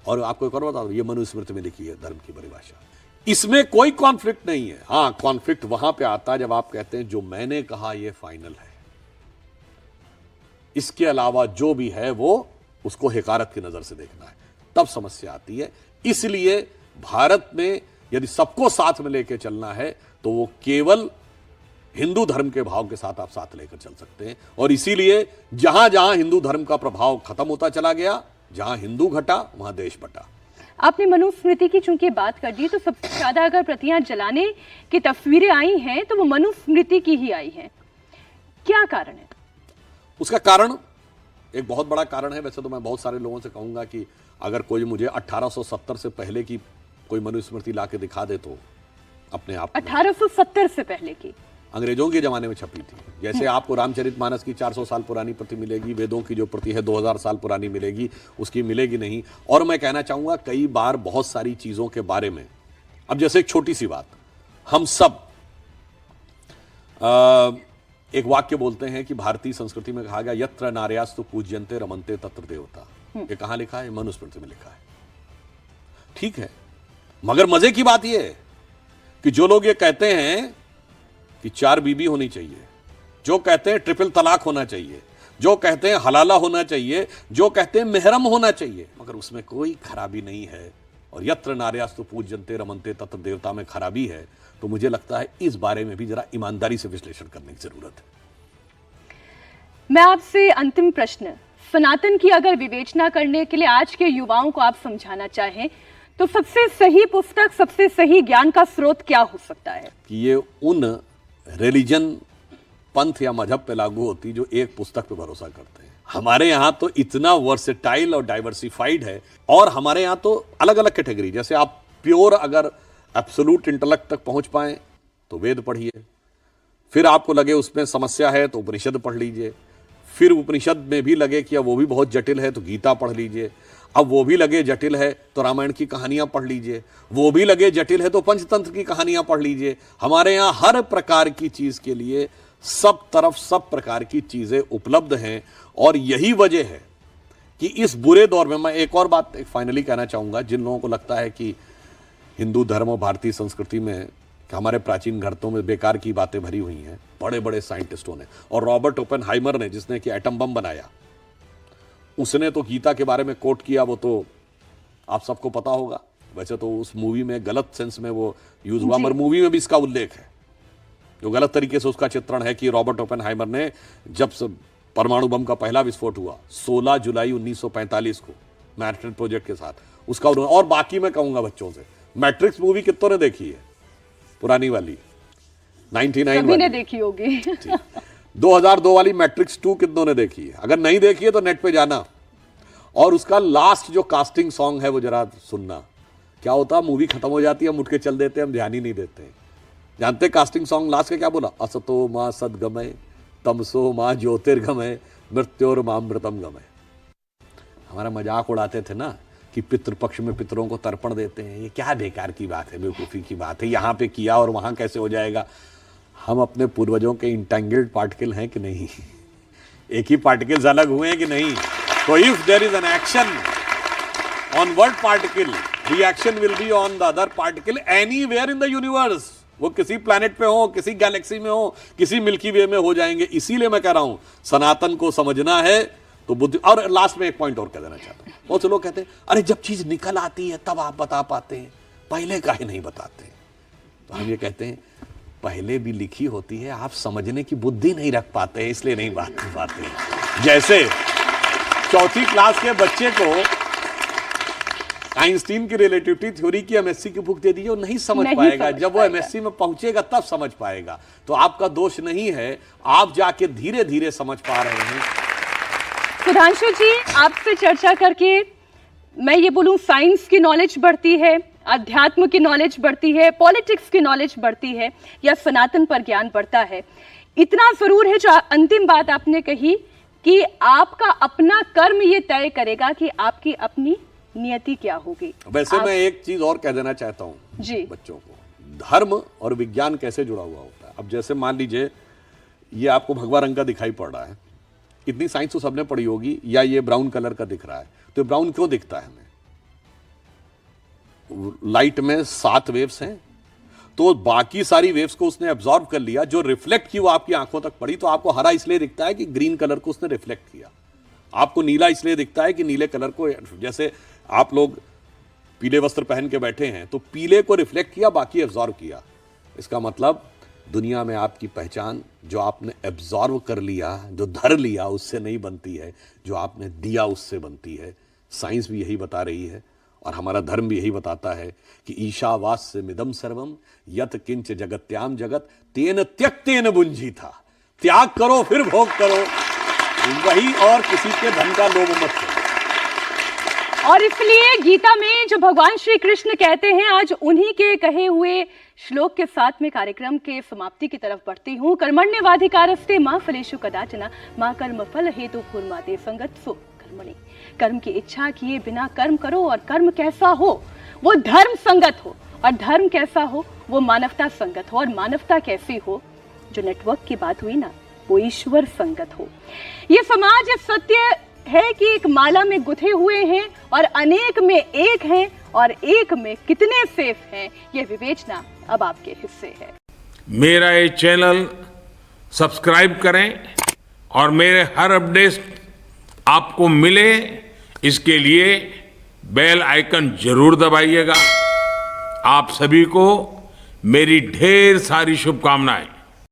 S1: और आपको एक और बता दो, ये मनुस्मृति में लिखी है धर्म की परिभाषा। इसमें कोई कॉन्फ्लिक्ट नहीं है। हाँ, कॉन्फ्लिक्ट वहां पे आता है जब आप कहते हैं जो मैंने कहा ये फाइनल है, इसके अलावा जो भी है वो उसको हिकारत की नजर से देखना है, तब समस्या आती है। इसलिए भारत में यदि सबको साथ में लेकर चलना है तो वो केवल हिंदू धर्म के भाव के साथ आप साथ लेकर चल सकते हैं। और इसीलिए जहां जहां हिंदू धर्म का प्रभाव खत्म होता चला गया, जहां हिंदू घटा वहां देश बटा।
S2: आपने मनुस्मृति की चूंकि बात कर दी, तो सबसे ज्यादा अगर प्रतियां जलाने की तस्वीरें आई हैं तो वो मनुस्मृति की ही आई हैं। क्या कारण है?
S1: उसका कारण एक बहुत बड़ा कारण है। वैसे तो मैं बहुत सारे लोगों से कहूंगा कि अगर कोई मुझे 1870 से पहले की कोई मनुस्मृति ला के दिखा दे तो अपने आप
S2: 1870 से पहले की
S1: अंग्रेजों के जमाने में छपी थी। जैसे आपको रामचरितमानस की 400 साल पुरानी प्रति मिलेगी, वेदों की जो प्रति है 2000 साल पुरानी मिलेगी, उसकी मिलेगी नहीं। और मैं कहना चाहूंगा कई बार बहुत सारी चीजों के बारे में, अब जैसे एक छोटी सी बात, हम सब एक वाक्य बोलते हैं कि भारतीय संस्कृति में कहा गया यत्र नार्यास्तु पूज्यन्ते रमन्ते तत्र देवता। ये कहां लिखा है? मनुस्मृति में लिखा है। ठीक है, मगर मजे की बात यह है कि जो लोग ये कहते हैं कि 4 बीबी होनी चाहिए, जो कहते हैं ट्रिपल तलाक होना चाहिए, जो कहते हैं हलाला होना चाहिए, जो कहते हैं मेहरम होना चाहिए, मगर उसमें कोई खराबी नहीं है, और यत्र नार्यास्तु पूज्यन्ते रमन्ते तत्र देवता में खराबी है, तो मुझे लगता है इस बारे में भी जरा ईमानदारी से विश्लेषण करने की जरूरत है।
S2: मैं आपसे अंतिम प्रश्न, सनातन की अगर विवेचना करने के लिए आज के युवाओं को आप समझाना चाहें तो सबसे सही पुस्तक, सबसे सही ज्ञान का स्रोत क्या हो सकता है?
S1: कि ये उन रिलीजन, पंथ या मजहब पे लागू होती जो एक पुस्तक पे भरोसा करते हैं। हमारे यहाँ तो इतना वर्सेटाइल और डाइवर्सिफाइड है, और हमारे यहाँ तो अलग अलग कैटेगरी, जैसे आप प्योर अगर एब्सोल्यूट इंटेलेक्ट तक पहुंच पाए तो वेद पढ़िए, फिर आपको लगे उसमें समस्या है तो उपनिषद पढ़ लीजिए, फिर उपनिषद में भी लगे कि अब वो भी बहुत जटिल है तो गीता पढ़ लीजिए, अब वो भी लगे जटिल है तो रामायण की कहानियां पढ़ लीजिए, वो भी लगे जटिल है तो पंचतंत्र की कहानियां पढ़ लीजिए। हमारे यहाँ हर प्रकार की चीज के लिए सब तरफ सब प्रकार की चीजें उपलब्ध हैं, और यही वजह है कि इस बुरे दौर में, मैं एक और बात एक फाइनली कहना चाहूंगा, जिन लोगों को लगता है कि हिंदू धर्म और भारतीय संस्कृति में कि हमारे प्राचीन ग्रंथों में बेकार की बातें भरी हुई हैं, बड़े बड़े साइंटिस्टों ने, और रॉबर्ट ओपेनहाइमर ने जिसने कि एटम बम बनाया, उसने तो गीता के बारे में कोट किया, वो तो आप सबको पता होगा। वैसे तो उस मूवी में गलत सेंस में वो यूज हुआ, मगर मूवी में भी इसका उल्लेख है, जो गलत तरीके से उसका चित्रण है कि रॉबर्ट ओपेनहाइमर ने जब परमाणु बम का पहला विस्फोट हुआ 16 जुलाई 1945 को मैनहट्टन प्रोजेक्ट के साथ, उसका उन्होंने, और बाकी मैं कहूंगा बच्चों से, मैट्रिक्स मूवी कितनों ने देखी है? पुरानी वाली 99
S2: सभी ने देखी होगी।
S1: 2002 वाली मैट्रिक्स 2 कितनों ने देखी है? अगर नहीं देखी है तो नेट पे जाना, और उसका लास्ट जो कास्टिंग सॉन्ग है वो जरा सुनना। क्या होता, मूवी खत्म हो जाती है, हम उठ के चल देते हैं, हम ध्यान ही नहीं देते। जानते कास्टिंग सॉन्ग लास्ट का क्या बोला? असतो मां सद्गमय तमसो मां ज्योतिर्गमय मृत्योर्मामृतम गमय। हमारा मजाक उड़ाते थे ना कि पितृपक्ष में पितरों को तर्पण देते हैं, ये क्या बेकार की बात है, बेवकूफ़ी की बात है, यहाँ पे किया और वहाँ कैसे हो जाएगा। हम अपने पूर्वजों के इंटेंगल्ड पार्टिकल हैं कि नहीं? एक ही पार्टिकल्स अलग हुए हैं कि नहीं? तो if there is an action on one particle, reaction will be on the other particle anywhere in the universe. वो किसी प्लैनेट पे हो, किसी गैलेक्सी में हो, किसी मिल्की वे में हो जाएंगे। इसीलिए मैं कह रहा हूं सनातन को समझना है तो बुद्धि। और लास्ट में एक पॉइंट और कह देना चाहता हूं, बहुत से लोग कहते हैं अरे जब चीज निकल आती है तब आप बता पाते हैं, पहले काहे नहीं बताते। तो हम ये कहते हैं पहले भी लिखी होती है, आप समझने की बुद्धि नहीं रख पाते हैं, इसलिए नहीं बात पाते। जैसे चौथी क्लास के बच्चे को आइंस्टीन की रिलेटिविटी थ्योरी की एमएससी की बुक दे दीजिए, वो नहीं समझ पाएगा। जब वो एमएससी में पहुंचेगा तब समझ पाएगा। तो आपका दोष नहीं है, आप जाके धीरे धीरे समझ पा रहे हैं।
S2: सुधांशु जी, आपसे चर्चा करके मैं ये बोलूं साइंस की नॉलेज बढ़ती है, अध्यात्म की नॉलेज बढ़ती है, पॉलिटिक्स की नॉलेज बढ़ती है, या सनातन पर ज्ञान बढ़ता है। इतना जरूर है जो अंतिम बात आपने कही कि आपका अपना कर्म ये तय करेगा कि आपकी अपनी नियति क्या होगी।
S1: वैसे मैं एक चीज और कह देना चाहता हूं
S2: जी
S1: बच्चों को, धर्म और विज्ञान कैसे जुड़ा हुआ होता है। अब जैसे मान लीजिए ये आपको भगवा रंग का दिखाई पड़ रहा है, इतनी साइंस तो सबने पढ़ी होगी, या ये ब्राउन कलर का दिख रहा है, तो ब्राउन क्यों दिखता है हमें? लाइट में 7 वेव्स हैं, तो बाकी सारी वेव्स को उसने एब्जॉर्ब कर लिया, जो रिफ्लेक्ट की वो आपकी आंखों तक पड़ी। तो आपको हरा इसलिए दिखता है कि ग्रीन कलर को उसने रिफ्लेक्ट किया, आपको नीला इसलिए दिखता है कि नीले कलर को, जैसे आप लोग पीले वस्त्र पहन के बैठे हैं तो पीले को रिफ्लेक्ट किया, बाकी एब्जॉर्ब किया। इसका मतलब दुनिया में आपकी पहचान जो आपने एब्जॉर्व कर लिया, जो धर लिया, उससे नहीं बनती है, जो आपने दिया उससे बनती है। साइंस भी यही बता रही है और हमारा धर्म भी यही बताता है कि ईशावास्य मिदम सर्वम यत किंच जगत्याम जगत तेन त्यक्तेन बुंजी था। त्याग करो फिर भोग करो, वही, और किसी के धन का लोभ मत करो।
S2: और इसलिए गीता में जो भगवान श्री कृष्ण कहते हैं, आज उन्हीं के कहे हुए श्लोक के साथ में कार्यक्रम के समाप्ति की तरफ बढ़ती हूँ। कर्मण्येवाधिकारस्ते मा फलेषु कदाचन मा कर्म फल हेतु फूर्माते संगत्सु कर्मणि। कर्म की इच्छा किए बिना कर्म करो, और कर्म कैसा हो वो धर्म संगत हो, और धर्म कैसा हो वो मानवता संगत हो, और मानवता कैसी हो, जो नेटवर्क की बात हुई ना, वो ईश्वर संगत हो। ये समाज सत्य है कि एक माला में गुथे हुए हैं और अनेक में एक हैं, और एक में कितने सेफ हैं, ये विवेचना अब आपके हिस्से है।
S3: मेरा ये चैनल सब्सक्राइब करें और मेरे हर अपडेट आपको मिले, इसके लिए बेल आइकन जरूर दबाइएगा। आप सभी को मेरी ढेर सारी शुभकामनाएं।